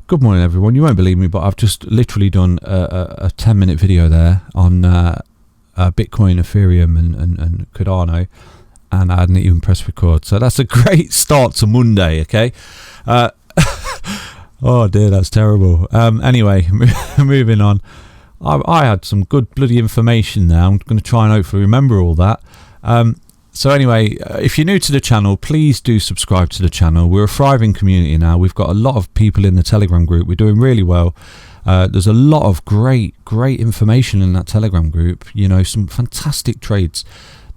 Good morning, everyone. You won't believe me, but I've just literally done a 10-minute video there on Bitcoin, Ethereum, and Cardano, and I hadn't even pressed record. So that's a great start to Monday, okay? Oh dear, that's terrible. Anyway, moving on. I had some good bloody information there. I'm going to try and hopefully remember all that. So anyway, if you're new to the channel, please do subscribe to the channel. We're a thriving community now. We've got a lot of people in the Telegram group. We're doing really well. There's a lot of great information in that Telegram group. You know, some fantastic trades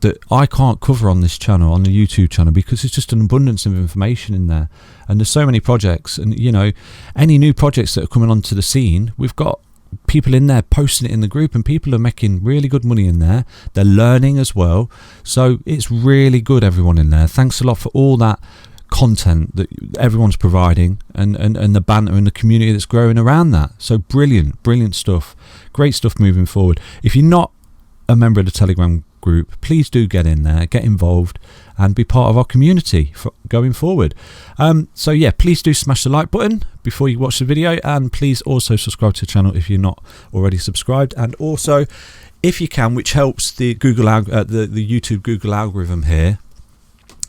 that I can't cover on this channel, on the YouTube channel, because it's just an abundance of information in there. And there's so many projects, and you know, any new projects that are coming onto the scene, we've got people in there posting it in the group, and people are making really good money in there. They're learning as well, so it's really good, everyone in there. Thanks a lot for all that content that everyone's providing, and the banter and the community that's growing around that. So brilliant stuff, great stuff moving forward. If you're not a member of the Telegram group, please do get in there, get involved, and be part of our community for going forward. So yeah, please do smash the like button before you watch the video, and please also subscribe to the channel if you're not already subscribed. And also, if you can, which helps the Google the YouTube Google algorithm here,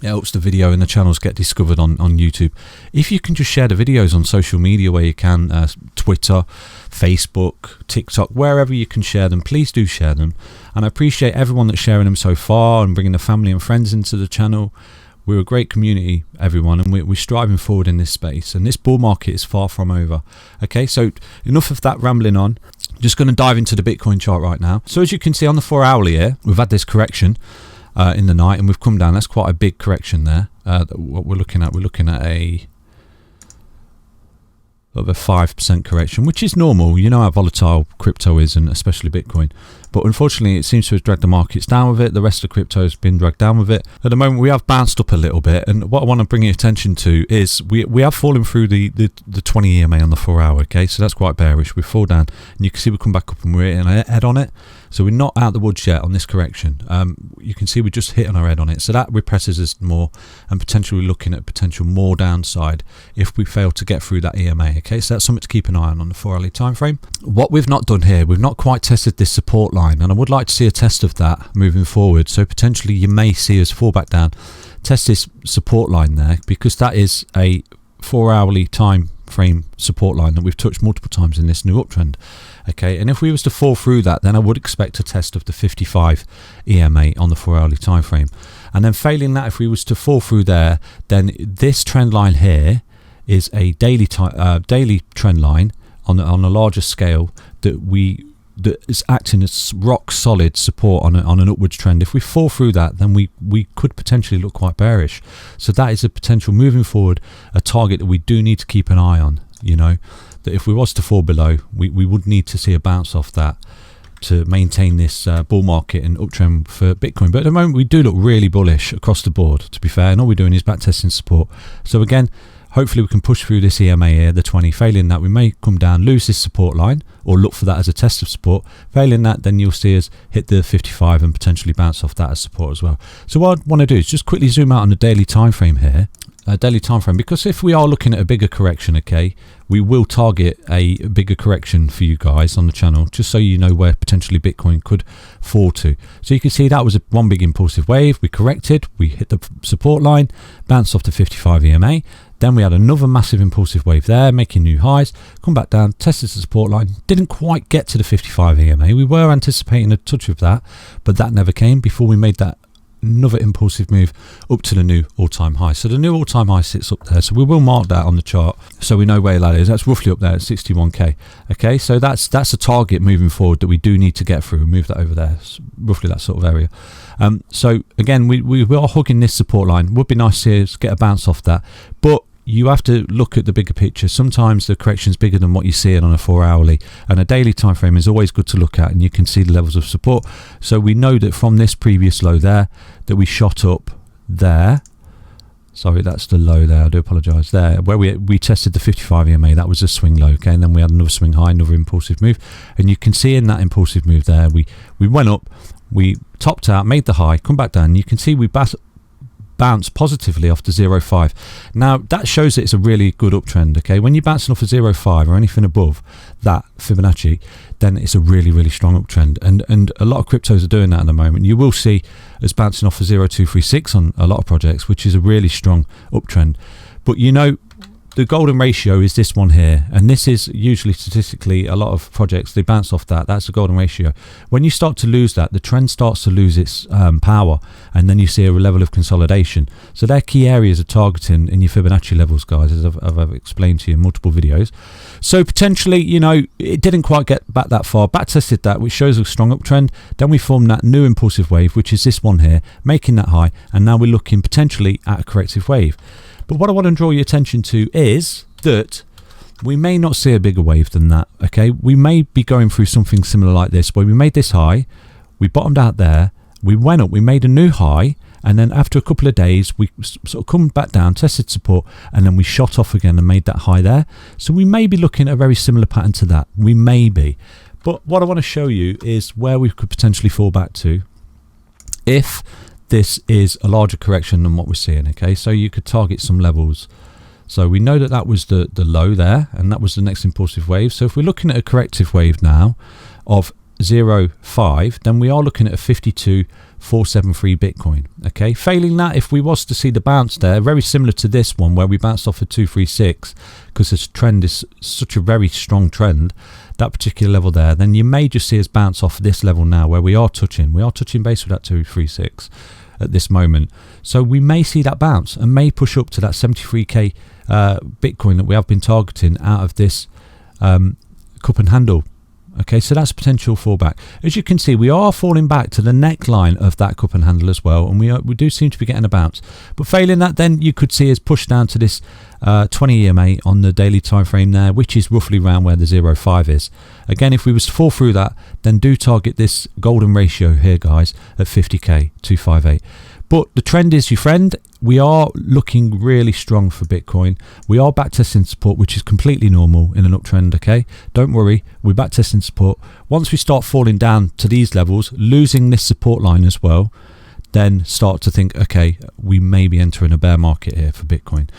it helps the video and the channels get discovered on YouTube. If you can just share the videos on social media where you can, Twitter, Facebook, TikTok, wherever you can share them, please do share them. And I appreciate everyone that's sharing them so far and bringing their family and friends into the channel. We're a great community, everyone, and we're striving forward in this space. And this bull market is far from over. Okay, so enough of that rambling on. Just going to dive into the Bitcoin chart right now. So as you can see on the 4 hourly here, we've had this correction in the night, and we've come down. That's quite a big correction there. What we're looking at a 5% correction, which is normal. You know how volatile crypto is, and especially Bitcoin. But unfortunately, it seems to have dragged the markets down with it. The rest of crypto has been dragged down with it. At the moment, we have bounced up a little bit, and what I want to bring your attention to is we have fallen through the 20 EMA on the 4 hour. Okay, so that's quite bearish. We fall down, and you can see we come back up, and we're hitting our head on it. So we're not out the woods yet on this correction. You can see we just hit on our head on it. So that represses us more, and potentially looking at potential more downside if we fail to get through that EMA. Okay, so that's something to keep an eye on the 4 hourly time frame. What we've not done here, we've not quite tested this support line, and I would like to see a test of that moving forward. So potentially you may see us fall back down, test this support line there, because that is a 4 hourly time frame support line that we've touched multiple times in this new uptrend. Okay, and if we was to fall through that, then I would expect a test of the 55 EMA on the 4 hourly time frame. And then failing that, if we was to fall through there, then this trend line here is a daily trend line on a larger scale that is acting as rock solid support on an upwards trend. If we fall through that, then we could potentially look quite bearish. So that is a potential moving forward, a target that we do need to keep an eye on. You know, that if we was to fall below, we would need to see a bounce off that to maintain this bull market and uptrend for Bitcoin. But at the moment, we do look really bullish across the board, to be fair, and all we're doing is back testing support. So again, hopefully we can push through this EMA here, the 20. Failing that, we may come down, lose this support line, or look for that as a test of support. Failing that, then you'll see us hit the 55 and potentially bounce off that as support as well. So what I want to do is just quickly zoom out on the daily time frame here. Daily time frame, because if we are looking at a bigger correction, okay, we will target a bigger correction for you guys on the channel, just so you know where potentially Bitcoin could fall to. So you can see that was one big impulsive wave. We corrected, we hit the support line, bounced off the 55 EMA. Then we had another massive impulsive wave there, making new highs, come back down, tested the support line, didn't quite get to the 55 EMA. We were anticipating a touch of that, but that never came before we made that another impulsive move up to the new all-time high. So the new all-time high sits up there, so we will mark that on the chart so we know where that is. That's roughly up there at 61k. Okay, so that's a target moving forward that we do need to get through and move that over there, roughly that sort of area. So again, we are hugging this support line. Would be nice to get a bounce off that, but you have to look at the bigger picture. Sometimes the correction is bigger than what you see it on a 4 hourly, and a daily time frame is always good to look at, and you can see the levels of support. So we know that from this previous low there that we shot up there. Sorry, that's the low there, I do apologize. There where we tested the 55 EMA, that was a swing low. Okay, and then we had another swing high, another impulsive move, and you can see in that impulsive move there we went up, we topped out, made the high, come back down. You can see we bounce positively off the 0.5. Now that shows that it's a really good uptrend. Okay, when you're bouncing off a 0.5 or anything above that Fibonacci, then it's a really strong uptrend, and a lot of cryptos are doing that at the moment. You will see us bouncing off a 0.236 on a lot of projects, which is a really strong uptrend. But you know, the golden ratio is this one here, and this is usually statistically a lot of projects, they bounce off that. That's the golden ratio. When you start to lose that, the trend starts to lose its power, and then you see a level of consolidation. So they're key areas of targeting in your Fibonacci levels, guys, as I've explained to you in multiple videos. So potentially, you know, it didn't quite get back that far, back tested that, which shows a strong uptrend. Then we formed that new impulsive wave, which is this one here, making that high, and now we're looking potentially at a corrective wave. But what I want to draw your attention to is that we may not see a bigger wave than that. Okay, we may be going through something similar like this, where we made this high, we bottomed out there, we went up, we made a new high, and then after a couple of days we sort of come back down, tested support, and then we shot off again and made that high there. So we may be looking at a very similar pattern to that. We may be. But what I want to show you is where we could potentially fall back to if this is a larger correction than what we're seeing. Okay, so you could target some levels. So we know that that was the low there, and that was the next impulsive wave. So if we're looking at a corrective wave now of 0.5, then we are looking at a 52,473 Bitcoin. Okay, failing that, if we was to see the bounce there, very similar to this one where we bounced off a 236, because this trend is such a very strong trend, that particular level there, then you may just see us bounce off this level now where we are touching base with that 236 at this moment. So we may see that bounce and may push up to that 73k Bitcoin that we have been targeting out of this cup and handle. Okay, so that's potential fallback. As you can see, we are falling back to the neckline of that cup and handle as well, and we do seem to be getting a bounce. But failing that, then you could see us push down to this 20 EMA on the daily time frame there, which is roughly around where the 0.5 is. Again, if we was to fall through that, then do target this golden ratio here, guys, at 50k 258. But the trend is your friend. We are looking really strong for Bitcoin. We are backtesting support, which is completely normal in an uptrend. Okay, don't worry, we're backtesting support. Once we start falling down to these levels, losing this support line as well, then start to think, okay, we may be entering a bear market here for Bitcoin.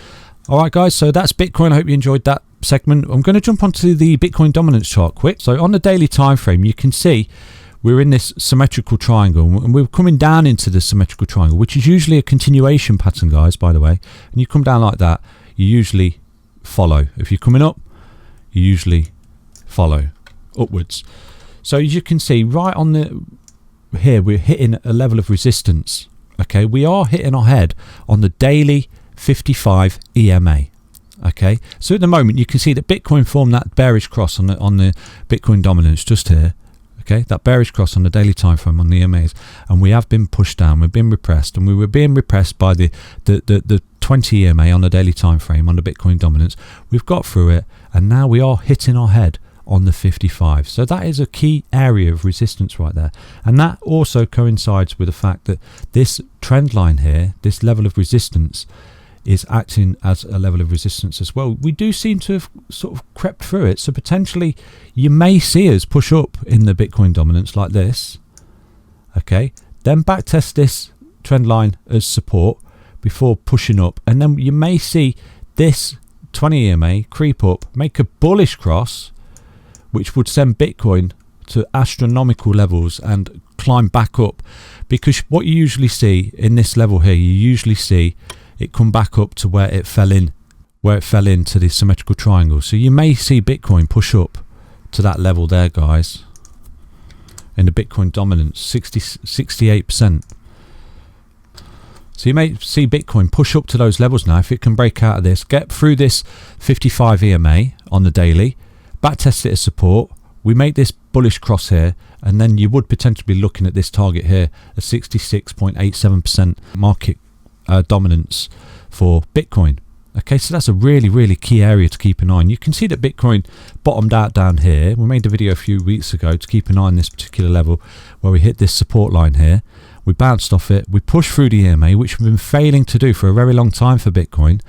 All right, guys, so that's Bitcoin. I hope you enjoyed that segment. I'm going to jump onto the Bitcoin dominance chart quick. So on the daily time frame, you can see we're in this symmetrical triangle, and we're coming down into the symmetrical triangle, which is usually a continuation pattern, guys, by the way. And you come down like that, you usually follow. If you're coming up, you usually follow upwards. So as you can see, right on the here, we're hitting a level of resistance. Okay, we are hitting our head on the daily 55 EMA. Okay, so at the moment you can see that Bitcoin formed that bearish cross on the Bitcoin dominance just here. Okay, that bearish cross on the daily time frame on the EMAs, and we have been pushed down, we've been repressed, and we were being repressed by the 20 EMA on the daily time frame on the Bitcoin dominance. We've got through it, and now we are hitting our head on the 55. So that is a key area of resistance right there, and that also coincides with the fact that this trend line here, this level of resistance, is acting as a level of resistance as well. We do seem to have sort of crept through it, so potentially you may see us push up in the Bitcoin dominance like this. Okay, then back test this trend line as support before pushing up, and then you may see this 20 EMA creep up, make a bullish cross, which would send Bitcoin to astronomical levels and climb back up, because what you usually see in this level here, you usually see it come back up to where it fell into the symmetrical triangle. So you may see Bitcoin push up to that level there, guys, in the Bitcoin dominance, 68%. So you may see Bitcoin push up to those levels now. If it can break out of this, get through this 55 EMA on the daily, back test it as support, we make this bullish cross here, and then you would potentially be looking at this target here, a 66.87% market dominance for Bitcoin. Okay, so that's a really key area to keep an eye on. You can see that Bitcoin bottomed out down here. We made the video a few weeks ago to keep an eye on this particular level where we hit this support line here. We bounced off it, we pushed through the EMA, which we've been failing to do for a very long time for Bitcoin,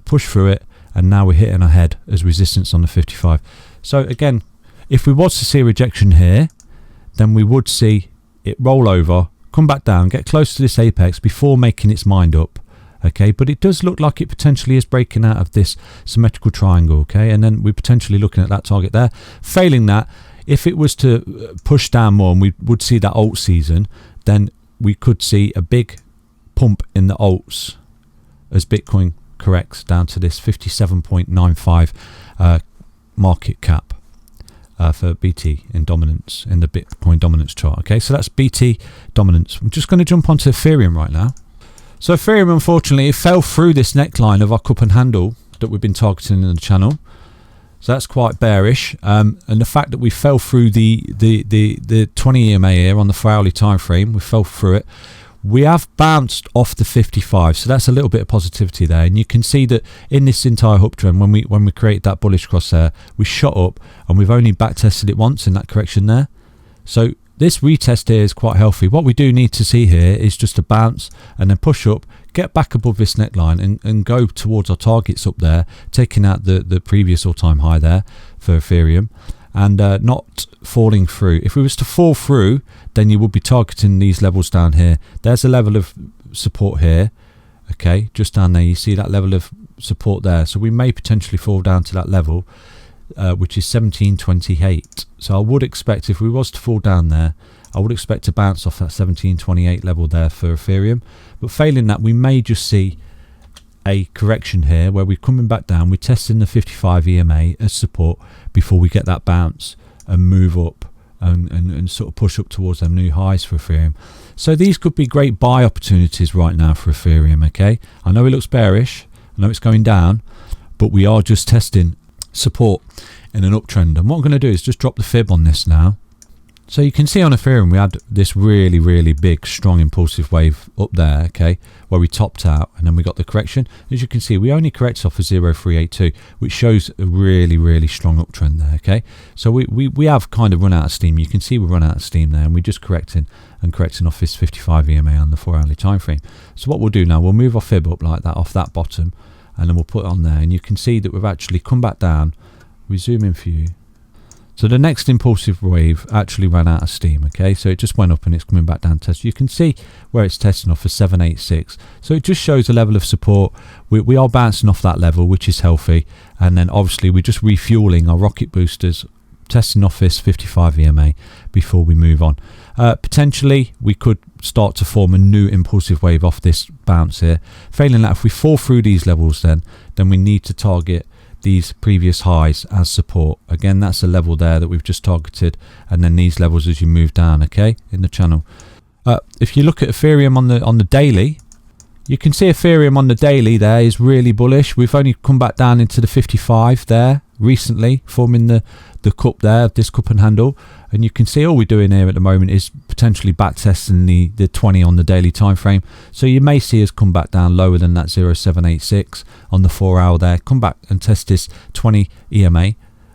pushed through it, and now we're hitting our head as resistance on the 55. So again, if we was to see a rejection here, then we would see it roll over, come back down, get close to this apex before making its mind up. Okay, but it does look like it potentially is breaking out of this symmetrical triangle. Okay, and then we're potentially looking at that target there. Failing that, if it was to push down more and we would see that alt season, then we could see a big pump in the alts as Bitcoin corrects down to this 57.95 market cap for BT in dominance in the Bitcoin dominance chart. Okay, so that's BT dominance. I'm just going to jump onto Ethereum right now. So Ethereum, unfortunately, it fell through this neckline of our cup and handle that we've been targeting in the channel. So that's quite bearish. And the fact that we fell through the 20 EMA here on the 4-hourly time frame, we fell through it. We have bounced off the 55, so that's a little bit of positivity there. And you can see that in this entire uptrend, when we create that bullish crosshair, we shot up and we've only back tested it once in that correction there. So this retest here is quite healthy. What we do need to see here is just a bounce and then push up, get back above this neckline and go towards our targets up there, taking out the previous all-time high there for Ethereum, and not falling through. If we was to fall through, then you would be targeting these levels down here. There's a level of support here. Okay, just down there, you see that level of support there. So we may potentially fall down to that level, which is 1728. So I would expect, if we was to fall down there, I would expect to bounce off that 1728 level there for Ethereum. But failing that, we may just see a correction here where we're coming back down, we're testing the 55 EMA as support before we get that bounce and move up and sort of push up towards them new highs for Ethereum. So these could be great buy opportunities right now for Ethereum. Okay, I know it looks bearish, I know it's going down, but we are just testing support in an uptrend. And what I'm going to do is just drop the fib on this now. So you can see on Ethereum we had this really big strong impulsive wave up there, okay, where we topped out and then we got the correction. As you can see, we only corrected off of 0.382, which shows a really strong uptrend there. Okay, so we have kind of run out of steam. You can see we run out of steam there, and we're just correcting off this 55 EMA on the 4-hourly time frame. So what we'll do now, we'll move our fib up like that off that bottom, and then we'll put it on there, and you can see that we've actually come back down. We zoom in for you. So the next impulsive wave actually ran out of steam. Okay, so it just went up and it's coming back down to test. You can see where it's testing off for 786. So it just shows a level of support. We are bouncing off that level, which is healthy. And then obviously we're just refueling our rocket boosters, testing off this 55 EMA before we move on. Potentially we could start to form a new impulsive wave off this bounce here. Failing that, if we fall through these levels, then we need to target these previous highs as support. Again, that's a level there that we've just targeted, and then these levels as you move down, okay, in the channel. If you look at Ethereum on the daily, you can see Ethereum on the daily there is really bullish. We've only come back down into the 55 there recently, forming the cup there, this cup and handle, and you can see all we're doing here at the moment is potentially back testing the 20 on the daily time frame. So you may see us come back down lower than that 0.786 on the 4-hour there, come back and test this 20 EMA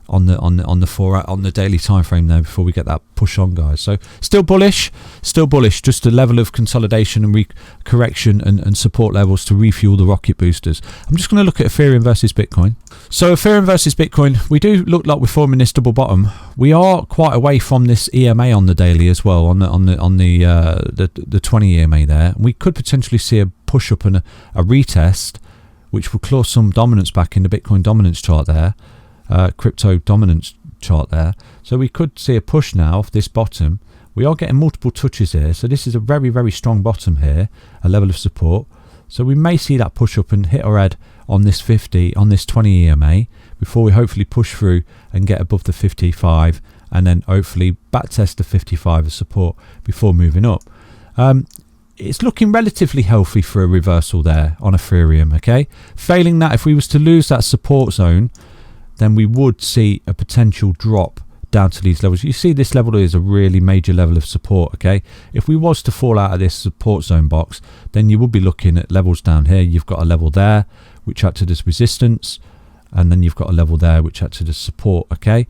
on the daily time frame there before we get that push on, guys. So still bullish, just a level of consolidation and correction and support levels to refuel the rocket boosters. I'm just going to look at Ethereum versus Bitcoin. So Ethereum versus Bitcoin, we do look like we're forming this double bottom. We are quite away from this EMA on the daily as well, on the 20 EMA there. We could potentially see a push up and a retest, which will claw some dominance back in the Bitcoin dominance chart there. Crypto dominance chart there. So we could see a push now off this bottom. We are getting multiple touches here, so this is a very strong bottom here, a level of support. So we may see that push up and hit our head on this 50, on this 20 EMA before we hopefully push through and get above the 55, and then hopefully back test the 55 as support before moving up. It's looking relatively healthy for a reversal there on Ethereum. Okay, failing that, if we was to lose that support zone, then we would see a potential drop down to these levels. You see this level is a really major level of support. Okay, if we was to fall out of this support zone box, then you would be looking at levels down here. You've got a level there which acted as resistance, and then you've got a level there which acted as support. Okay,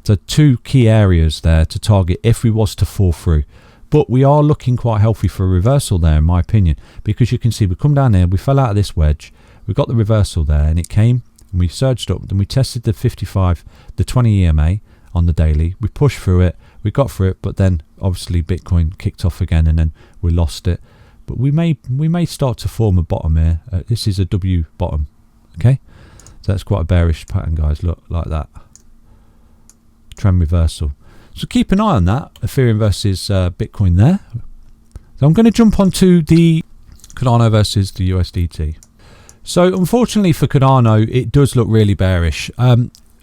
so two key areas there to target if we was to fall through. But we are looking quite healthy for a reversal there, in my opinion, because you can see we come down here, we fell out of this wedge, we got the reversal there, and it came and we surged up, then we tested the 55, the 20 EMA on the daily, we pushed through it, We got through it, but then obviously Bitcoin kicked off again, and then we lost it. But we may start to form a bottom here. This is a W bottom. Okay, so that's quite a bearish pattern, guys. Look, like that. Trend reversal. So keep an eye on that. Ethereum versus Bitcoin there. So I'm going to jump onto the Cardano versus the USDT. So unfortunately for Cardano, it does look really bearish.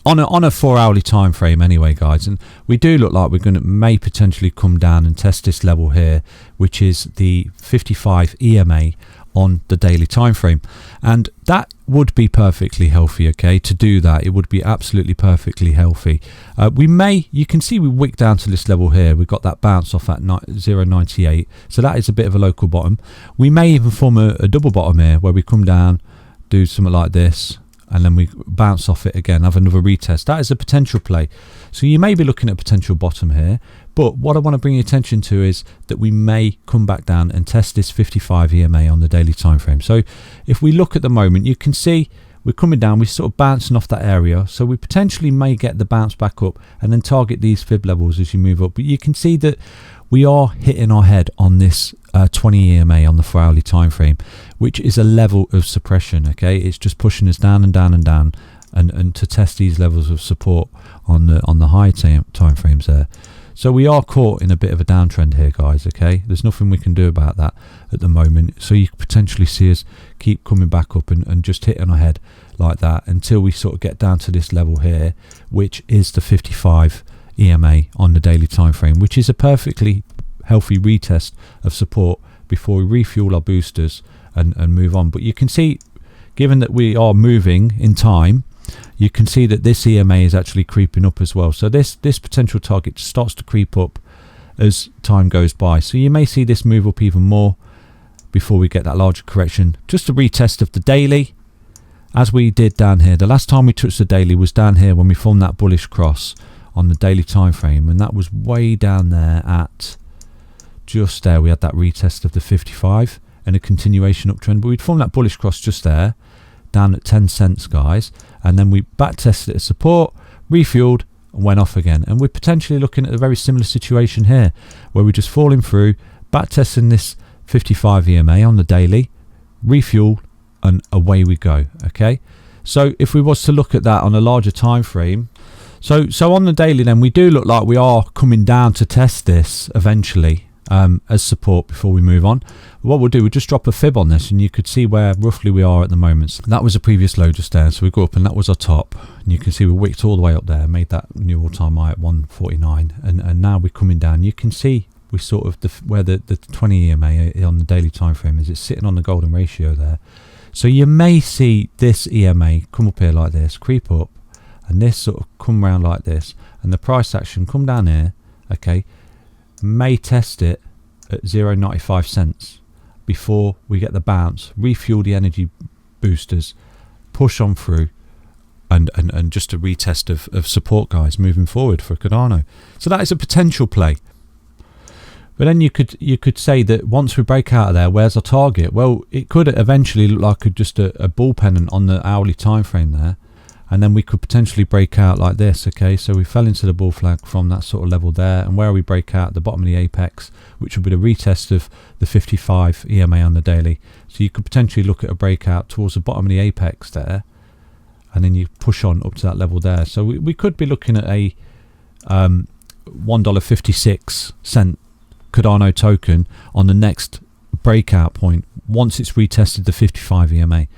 On a 4 hourly time frame anyway, guys, and we do look like we're may potentially come down and test this level here, which is the 55 EMA on the daily time frame, and that would be perfectly healthy. Okay, to do that, it would be absolutely perfectly healthy. You can see we wick down to this level here. We've got that bounce off at 0.98, so that is a bit of a local bottom. We may even form a double bottom here where we come down, do something like this, and then we bounce off it again, have another retest. That is a potential play. So you may be looking at a potential bottom here, but what I want to bring your attention to is that we may come back down and test this 55 EMA on the daily time frame. So if we look at the moment, you can see we're coming down, we're sort of bouncing off that area, so we potentially may get the bounce back up and then target these fib levels as you move up. But you can see that we are hitting our head on this 20 EMA on the 4 hourly time frame, which is a level of suppression. Okay, it's just pushing us down and down and down, and to test these levels of support on the higher time frames there. So we are caught in a bit of a downtrend here, guys. Okay, there's nothing we can do about that at the moment. So you could potentially see us keep coming back up and just hitting our head like that until we sort of get down to this level here, which is the 55 EMA on the daily time frame, which is a perfectly healthy retest of support before we refuel our boosters and move on. But you can see, given that we are moving in time, you can see that this EMA is actually creeping up as well. So this potential target starts to creep up as time goes by. So you may see this move up even more before we get that larger correction. Just a retest of the daily, as we did down here. The last time we touched the daily was down here when we formed that bullish cross on the daily time frame, and that was way down there at just there. We had that retest of the 55 and a continuation uptrend, but we'd formed that bullish cross just there down at 10 cents, guys, and then we back tested at support, refueled, and went off again. And we're potentially looking at a very similar situation here, where we're just falling through, back testing this 55 EMA on the daily, refuel, and away we go. Okay, so if we was to look at that on a larger time frame, so on the daily, then we do look like we are coming down to test this eventually as support before we move on. What we'll do, we'll just drop a fib on this, and you could see where roughly we are at the moment. So that was a previous low just there, so we go up and that was our top, and you can see we wicked all the way up there, made that new all-time high at 149, and now we're coming down. You can see we sort of where the 20 EMA on the daily time frame is. It's sitting on the golden ratio there. So you may see this EMA come up here like this, creep up, and this sort of come around like this, and the price action come down here. Okay, may test it at 0.95 cents before we get the bounce, refuel the energy boosters, push on through, and just a retest of support, guys, moving forward for Cardano. So that is a potential play. But then you could say that once we break out of there, where's our target? Well, it could eventually look like just a bull pennant on the hourly time frame there, and then we could potentially break out like this. Okay, so we fell into the bull flag from that sort of level there, and where we break out, the bottom of the apex, which would be the retest of the 55 EMA on the daily. So you could potentially look at a breakout towards the bottom of the apex there, and then you push on up to that level there. So we could be looking at a $1.56 Cardano token on the next breakout point once it's retested the 55 EMA.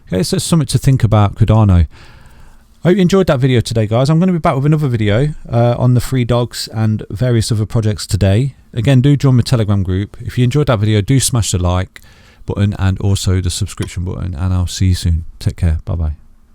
Okay, so it's something to think about Cardano. I hope you enjoyed that video today, guys. I'm going to be back with another video on the free dogs and various other projects today. Again, do join my Telegram group. If you enjoyed that video, do smash the like button and also the subscription button, and I'll see you soon. Take care. Bye bye.